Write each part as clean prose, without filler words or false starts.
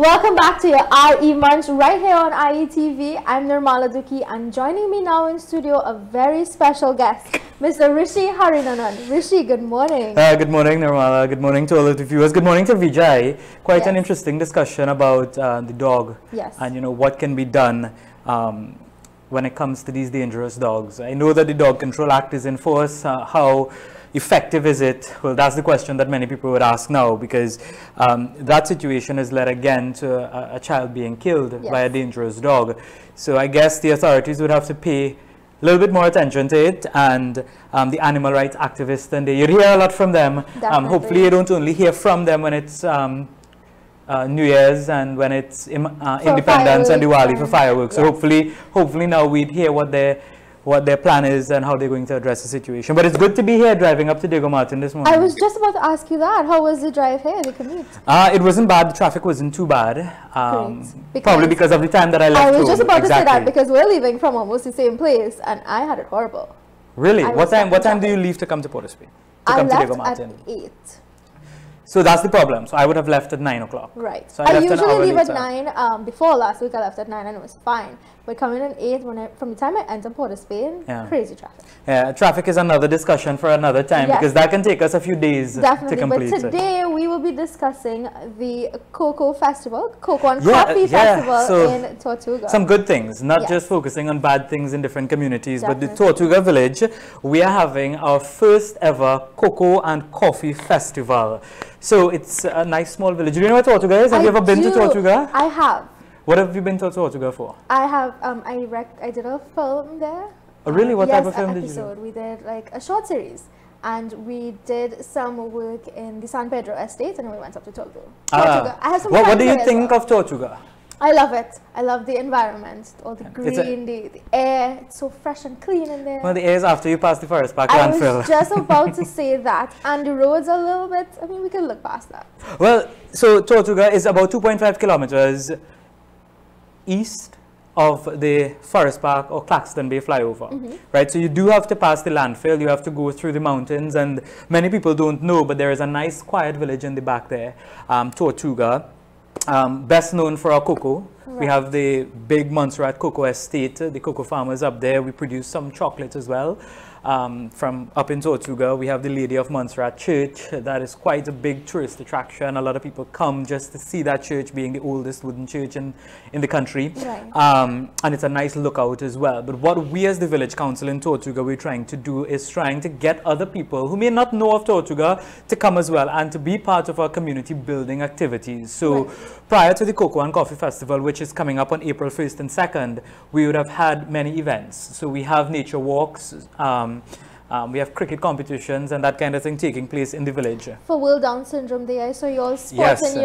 Welcome back to your ieMUNCH right here on IETV. I'm Nirmala Duki, and joining me now in studio a very special guest, Mr. Rishi Harrynanan. Rishi, good morning. Good morning, Nirmala. Good morning to all of the viewers. Good morning to Vijay. Quite an interesting discussion about the dog. Yes. And what can be done when it comes to these dangerous dogs. I know that the Dog Control Act is in force. How effective is it? Well, that's the question that many people would ask now, because that situation has led again to a child being killed by a dangerous dog. So I guess the authorities would have to pay a little bit more attention to it, and the animal rights activists, and you hear a lot from them. Hopefully you don't only hear from them when it's New Year's and when it's Independence and Diwali for fireworks. So hopefully now we'd hear what their plan is and how they're going to address the situation. But it's good to be here driving up to Diego Martin this morning. I was just about to ask you that. How was the drive here, the commute? It wasn't bad. The traffic wasn't too bad. Probably because of the time that I left home. I was just about to say that, because we're leaving from almost the same place and I had it horrible. Really? What time do you leave to come to Port of Spain? I left at 8. So that's the problem. So I would have left at 9 o'clock. Right. So I usually leave at 9. Before last week I left at 9 and it was fine. But coming in at 8, from the time I enter Port of Spain, crazy traffic. Yeah, traffic is another discussion for another time, because that can take us a few days to complete. But today we will be discussing the Cocoa Festival, Cocoa and Coffee Festival in Tortuga. Some good things, not just focusing on bad things in different communities, but the Tortuga village, we are having our first ever Cocoa and Coffee Festival. So it's a nice small village. Do you know where Tortuga is? Have you ever been to Tortuga? I have. What have you been to Tortuga for? I have. I did a film there. Oh, really? What type of film did you do? We did like a short series, and we did some work in the San Pedro estate, and then we went up to Tortuga. I have some. What do you think of Tortuga? I love it. I love the environment, all the green, the air. It's so fresh and clean in there. Well, the air is after you pass the forest park I landfill. was just about to say that. And the roads are a little bit, I mean, we can look past that. Well, so Tortuga is about 2.5 kilometers east of the Forest Park or Claxton Bay flyover, right? So you do have to pass the landfill, you have to go through the mountains, and many people don't know, but there is a nice quiet village in the back there, Tortuga, best known for our cocoa. We have the big Montserrat cocoa estate, the cocoa farmers up there. We produce some chocolate as well. From up in Tortuga, we have the Lady of Montserrat Church. That is quite a big tourist attraction. A lot of people come just to see that church, being the oldest wooden church in the country. Right. And it's a nice lookout as well. But what we as the village council in Tortuga we're trying to do is trying to get other people who may not know of Tortuga to come as well and to be part of our community building activities. So prior to the Cocoa and Coffee Festival, which is coming up on April 1st and 2nd, we would have had many events. So we have nature walks, we have cricket competitions and that kind of thing taking place in the village. For World Down Syndrome Day, I saw you all sporting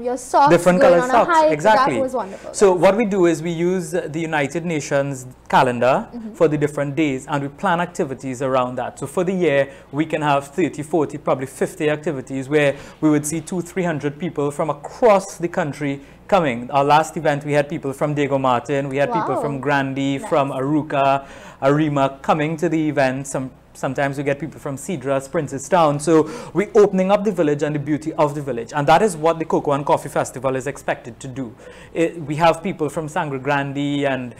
your socks, different going color on socks, a hike. exactly. That was wonderful. So what we do is we use the United Nations calendar for the different days, and we plan activities around that. So for the year, we can have 30, 40, probably 50 activities where we would see 200-300 people from across the country coming. Our last event, we had people from Diego Martin, we had people from Grandi, from Aruca, Arima coming to the event. Sometimes we get people from Cedras, Princestown. So we're opening up the village and the beauty of the village. And that is what the Cocoa and Coffee Festival is expected to do. We have people from Sangre Grande and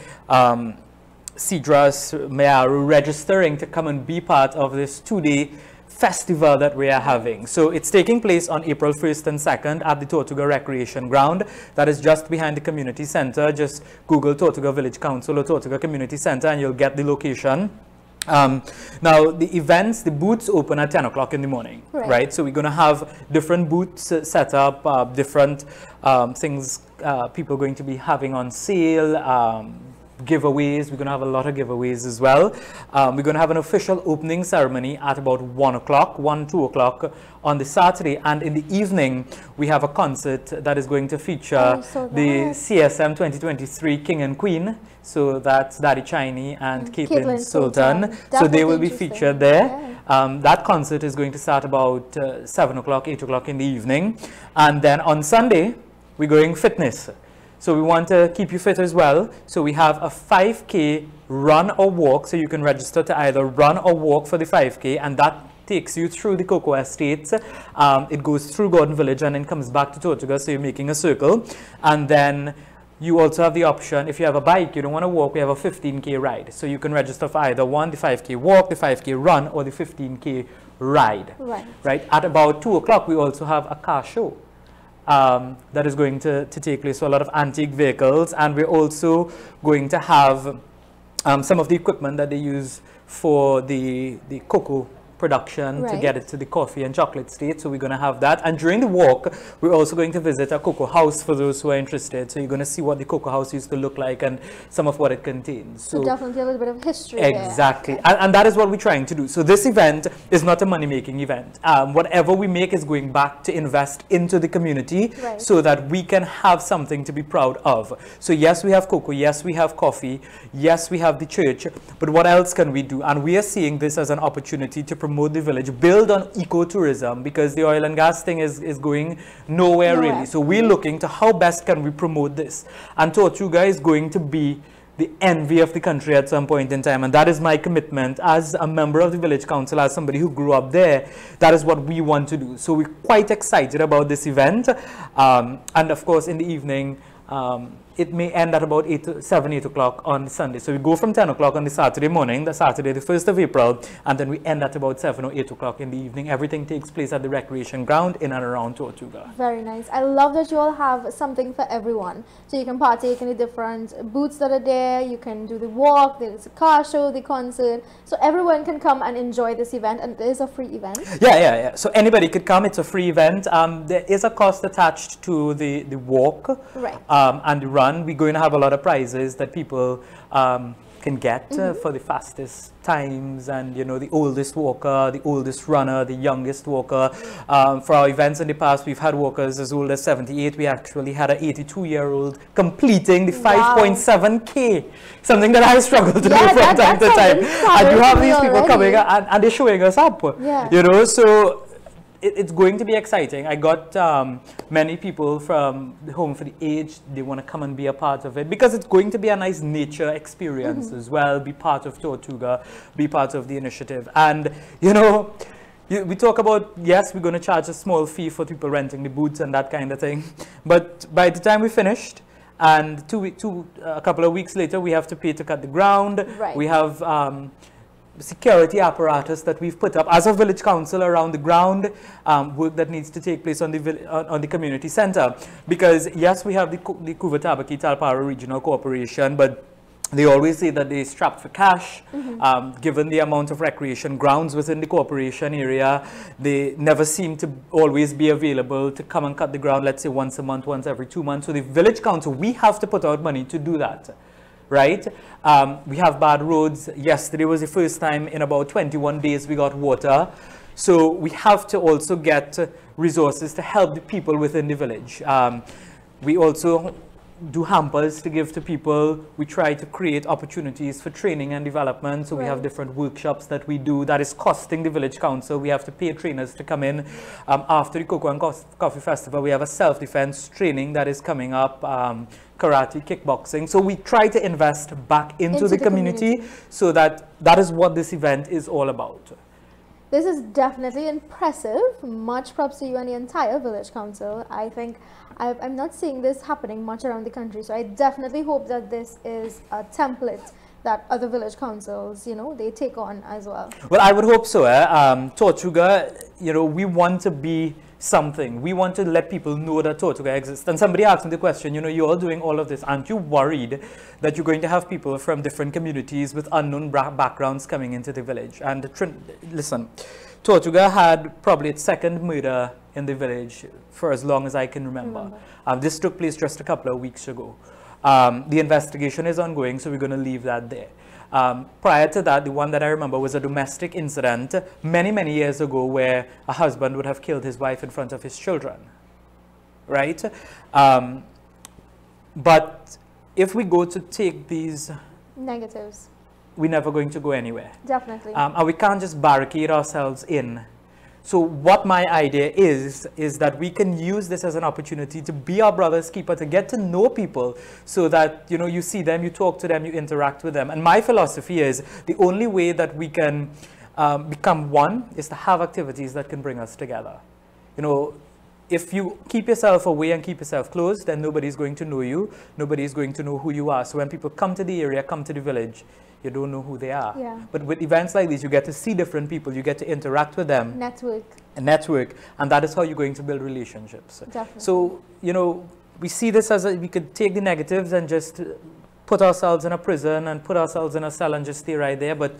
Cedras, Mearu registering to come and be part of this 2-day festival that we are having. So it's taking place on April 1st and 2nd at the Tortuga Recreation Ground. That is just behind the community center. Just Google Tortuga Village Council or Tortuga Community Center and you'll get the location. Now the events, the booths open at 10 o'clock in the morning, right? So we're going to have different booths set up, different things people are going to be having on sale, giveaways. We're going to have a lot of giveaways as well. We're going to have an official opening ceremony at about 1 o'clock, 2 o'clock on the Saturday, and in the evening we have a concert that is going to feature the CSM 2023 King and Queen. So that's Daddy Chiney and Caitlin Sultan. So they will be featured there. That concert is going to start about 7 o'clock, 8 o'clock in the evening. And then on Sunday, we're going fitness. So we want to keep you fit as well. So we have a 5K run or walk. So you can register to either run or walk for the 5K. And that takes you through the cocoa estates. It goes through Gordon Village and then comes back to Tortuga, so you're making a circle. And then you also have the option, if you have a bike, you don't want to walk, we have a 15K ride. So you can register for either one, the 5K walk, the 5K run, or the 15K ride. Right. At about 2 o'clock, we also have a car show that is going to take place. So a lot of antique vehicles, and we're also going to have some of the equipment that they use for the cocoa production to get it to the coffee and chocolate state. So we're going to have that. And during the walk, we're also going to visit a cocoa house for those who are interested. So you're going to see what the cocoa house used to look like and some of what it contains. So definitely a little bit of history. Exactly. And that is what we're trying to do. So this event is not a money-making event. Whatever we make is going back to invest into the community so that we can have something to be proud of. So yes, we have cocoa. Yes, we have coffee. Yes, we have the church. But what else can we do? And we are seeing this as an opportunity to promote the village, build on ecotourism, because the oil and gas thing is going nowhere really. So we're looking to how best can we promote this. And Tortuga is going to be the envy of the country at some point in time, and that is my commitment as a member of the village council, as somebody who grew up there. That is what we want to do. So we're quite excited about this event, and of course in the evening it may end at about 7, 8 o'clock on Sunday. So we go from 10 o'clock on the Saturday morning, the Saturday, the 1st of April, and then we end at about 7 or 8 o'clock in the evening. Everything takes place at the recreation ground in and around Tortuga. Very nice. I love that you all have something for everyone. So you can partake in the different booths that are there, you can do the walk, there's a car show, the concert. So everyone can come and enjoy this event, and it is a free event. Yeah. So anybody could come. It's a free event. There is a cost attached to the walk and the run. We're going to have a lot of prizes that people can get for the fastest times, and you know, the oldest walker, the oldest runner, the youngest walker. For our events in the past, we've had walkers as old as 78. We actually had an 82-year-old completing the 5.7K, something that I struggle to do from time to time. And you have these people coming and they're showing us up. You know, so it's going to be exciting. I got many people from the Home for the Aged. They want to come and be a part of it because it's going to be a nice nature experience as well. Be part of Tortuga, be part of the initiative. And, you know, we talk about, yes, we're going to charge a small fee for people renting the booths and that kind of thing. But by the time we finished, and a couple of weeks later, we have to pay to cut the ground. We have security apparatus that we've put up as a village council around the ground, work that needs to take place on the community center, because yes, we have the Kuvatabaki Talpara Regional Corporation, but they always say that they're strapped for cash. Given the amount of recreation grounds within the corporation area, they never seem to always be available to come and cut the ground, let's say once a month, once every 2 months. So the village council, we have to put out money to do that. Right? We have bad roads. Yesterday was the first time in about 21 days we got water. So we have to also get resources to help the people within the village. We also do hampers to give to people. We try to create opportunities for training and development. So we have different workshops that we do that is costing the village council. We have to pay trainers to come in. After the Cocoa and Coffee Festival, we have a self-defense training that is coming up. Karate, kickboxing. So we try to invest back into the community so that is what this event is all about. This is definitely impressive. Much props to you and the entire village council. I think I'm not seeing this happening much around the country. So I definitely hope that this is a template that other village councils, you know, they take on as well. Well, I would hope so. Tortuga, you know, we want to be something. We want to let people know that Tortuga exists. And somebody asked me the question, you know, you're all doing all of this. Aren't you worried that you're going to have people from different communities with unknown backgrounds coming into the village? And listen, Tortuga had probably its second murder in the village for as long as I can remember. This took place just a couple of weeks ago. The investigation is ongoing, so we're going to leave that there. Prior to that, the one that I remember was a domestic incident many, many years ago where a husband would have killed his wife in front of his children, right? But if we go to take these negatives, we're never going to go anywhere. Definitely. And we can't just barricade ourselves in. So what my idea is that we can use this as an opportunity to be our brother's keeper, to get to know people so that, you know, you see them, you talk to them, you interact with them. And my philosophy is the only way that we can become one is to have activities that can bring us together. You know, if you keep yourself away and keep yourself closed, then nobody's going to know you. Nobody's going to know who you are. So when people come to the area, come to the village, you don't know who they are. Yeah. But with events like these, you get to see different people. You get to interact with them. Network. And that is how you're going to build relationships. Definitely. So, you know, we see this as we could take the negatives and just put ourselves in a prison and put ourselves in a cell and just stay right there. But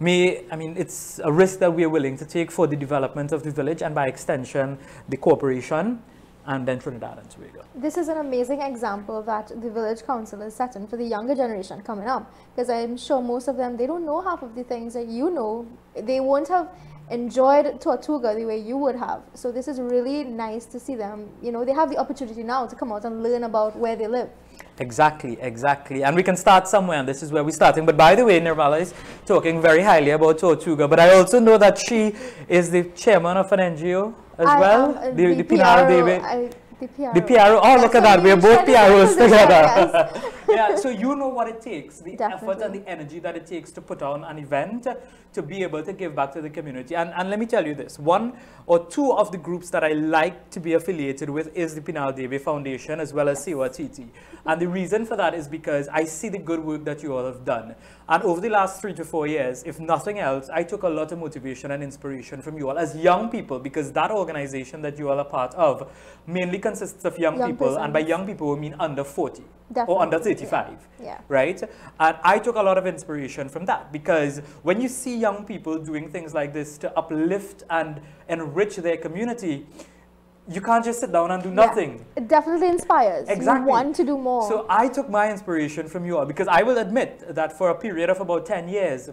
it's a risk that we are willing to take for the development of the village and by extension, the corporation and then Trinidad and Tobago. This is an amazing example that the village council is setting for the younger generation coming up, because I'm sure most of them, they don't know half of the things that you know. They won't have enjoyed Tortuga the way you would have. So this is really nice to see them. You know, they have the opportunity now to come out and learn about where they live. Exactly, exactly. And we can start somewhere, and this is where we're starting. But by the way, Nirmala is talking very highly about Tortuga, but I also know that she is the chairman of an NGO as well. The PRO. PRO. The PRO. Oh, look at that. We're both PROs together. Yeah, so you know what it takes, the effort and the energy that it takes to put on an event, to be able to give back to the community. And let me tell you this, one or two of the groups that I like to be affiliated with is the Pinal Debe Foundation as well as Sewa TT. And the reason for that is because I see the good work that you all have done. And over the last 3 to 4 years, if nothing else, I took a lot of motivation and inspiration from you all as young people, because that organization that you all are part of mainly consists of young people. Persons. And by young people, we mean under 40. Definitely. Or under 35, yeah. Right? And I took a lot of inspiration from that, because when you see young people doing things like this to uplift and enrich their community, you can't just sit down and do nothing. It definitely inspires. Exactly. You want to do more. So I took my inspiration from you all, because I will admit that for a period of about 10 years,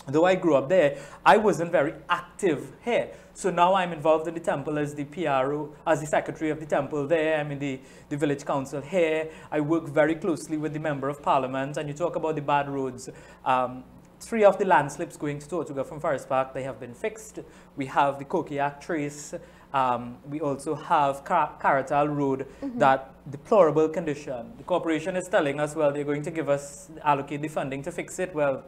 though I grew up there, I wasn't very active here. So now I'm involved in the temple as the PRO, as the secretary of the temple there. I'm in the village council here. I work very closely with the member of parliament. And you talk about the bad roads. 3 of the landslips going to Tortuga from Forest Park, they have been fixed. We have the Kokiak Trace. We also have Caratal Road, that deplorable condition. The corporation is telling us, well, they're going to give us, allocate the funding to fix it. Well,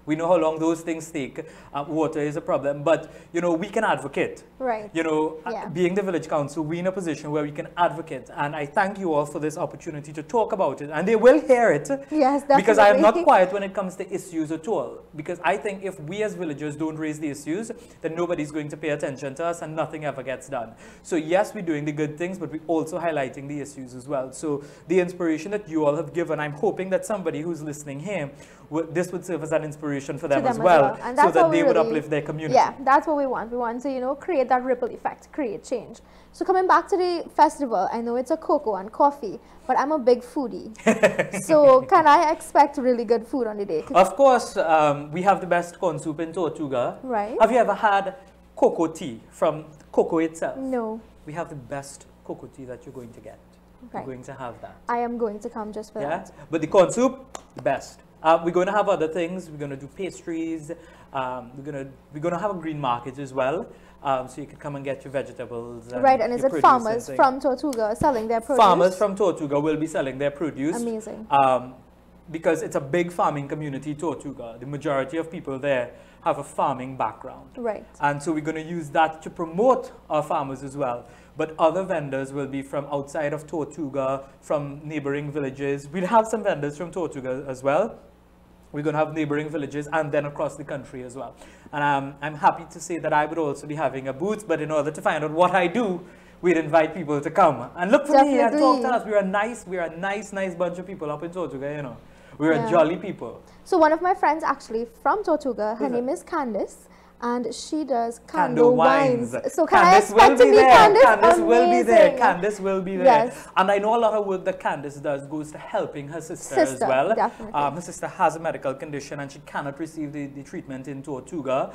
we know how long those things take. Water is a problem, but you know, we can advocate. Right. You know, being the village council, we're in a position where we can advocate, and I thank you all for this opportunity to talk about it, and they will hear it. Yes, definitely. Because I am not quiet when it comes to issues at all. Because I think if we as villagers don't raise the issues, then nobody's going to pay attention to us, and nothing ever gets done. So yes, we're doing the good things, but we're also highlighting the issues as well. So the inspiration that you all have given, I'm hoping that somebody who's listening here, this would serve as an inspiration for them as well, and so that they would uplift their community. Yeah, that's what we want. We want to, you know, create that ripple effect, create change. So coming back to the festival, I know it's a cocoa and coffee, but I'm a big foodie. So can I expect really good food on the day? Of course, we have the best corn soup in Tortuga. Right. Have you ever had cocoa tea from cocoa itself? No. We have the best cocoa tea that you're going to get. Right. You're going to have that. I am going to come just for that. But the corn soup, the best. We're going to have other things. We're going to do pastries. We're going to have a green market as well, so you can come and get your vegetables. Right, and is it farmers from Tortuga selling their produce? Farmers from Tortuga will be selling their produce. Amazing. Because it's a big farming community, Tortuga. The majority of people there have a farming background. Right. And so we're going to use that to promote our farmers as well. But other vendors will be from outside of Tortuga, from neighboring villages. We'll have some vendors from Tortuga as well. We're going to have neighboring villages and then across the country as well. And I'm happy to say that I would also be having a booth, but in order to find out what I do, we'd invite people to come and look for me and talk to us. We're a nice bunch of people up in Tortuga, you know. We're a jolly people. So one of my friends actually from Tortuga, her name is Candice, and she does candle wines. So can I expect to meet Candice? Candice will be there. Candice will be there. Yes. And I know a lot of work that Candice does goes to helping her sister as well. Definitely. Her sister has a medical condition and she cannot receive the treatment in Tortuga.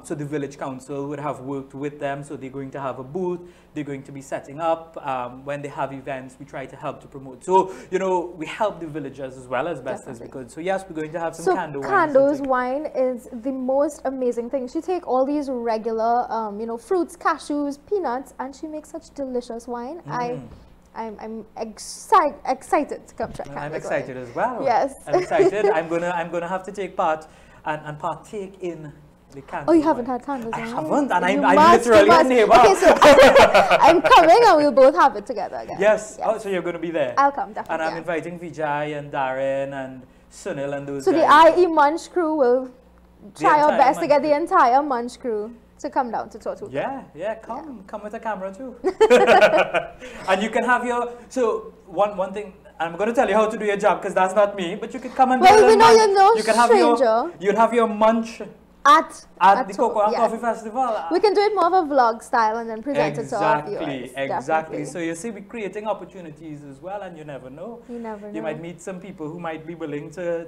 So the village council would have worked with them. So they're going to have a booth. They're going to be setting up. When they have events, we try to help to promote. So, you know, we help the villagers as well as best as we could. So yes, we're going to have some candle wine. So Candice wine is the most amazing thing. She takes all these regular, you know, fruits, cashews, peanuts, and she makes such delicious wine. I'm excited to come try Candice. I'm excited as well. Yes. I'm excited. I'm gonna have to take part and partake in The candle. Oh, you haven't had candles? I on, haven't, and you I'm must, literally a neighbor. Okay, so I'm coming and we'll both have it together again. Yes. Oh, so you're going to be there? I'll come, definitely. And I'm inviting Vijay and Darren and Sunil and those so guys. So the ieMUNCH crew will try our best to get the entire Munch crew to come down to Tortuga. Yeah, come with a camera too. And you can have your, so one thing, I'm going to tell you how to do your job because that's not me, but you can come and well, we know you're no you can stranger. You'll have your munch at the Cocoa and Coffee Festival. We can do it more of a vlog style and then present it to our viewers. Exactly. Definitely. So you see, we're creating opportunities as well, and you never know. You never know. You might meet some people who might be willing to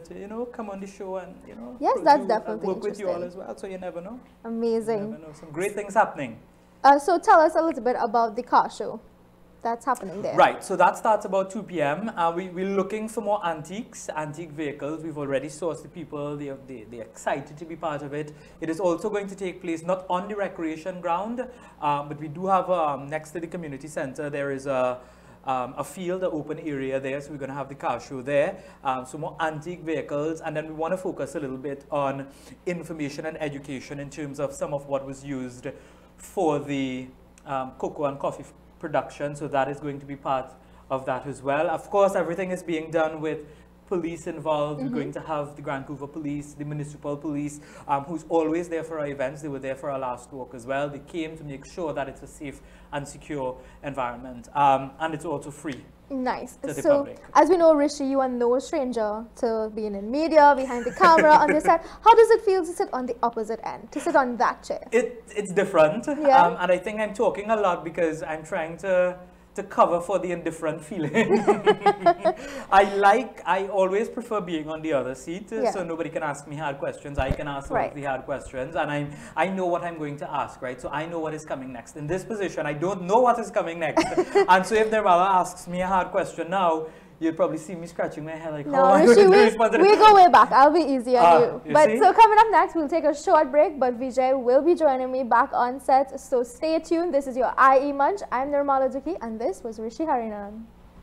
come on the show and, yes, that's definitely work with you all as well, so you never know. Amazing. You never know. Some great things happening. So tell us a little bit about the car show that's happening there. Right, so that starts about 2 p.m. We're looking for more antique vehicles. We've already sourced the people. They're excited to be part of it. It is also going to take place not on the recreation ground, but we do have next to the community center, there is a field, an open area there, so we're going to have the car show there. So more antique vehicles, and then we want to focus a little bit on information and education in terms of some of what was used for the cocoa and coffee production, so that is going to be part of that as well. Of course, everything is being done with police involved. We're going to have the Grand Couva Police, the Municipal Police, who's always there for our events. They were there for our last walk as well. They came to make sure that it's a safe and secure environment, and it's also free. Nice. To the so, public. As we know, Rishi, you are no stranger to being in media, behind the camera, on the set. How does it feel to sit on the opposite end, to sit on that chair? It's different, yeah. And I think I'm talking a lot because I'm trying to cover for the indifferent feeling. I always prefer being on the other seat, so nobody can ask me hard questions. I can ask all of the hard questions, and I know what I'm going to ask, right? So I know what is coming next. In this position, I don't know what is coming next. And so if Nirmala asks me a hard question now, you'll probably see me scratching my head like, how am I going to respond to this? We go way back. I'll be easy on you. But see? so coming up next, we'll take a short break, but Vijay will be joining me back on set. So stay tuned. This is your ieMUNCH. I'm Nirmala Duki, and this was Rishi Harrynanan.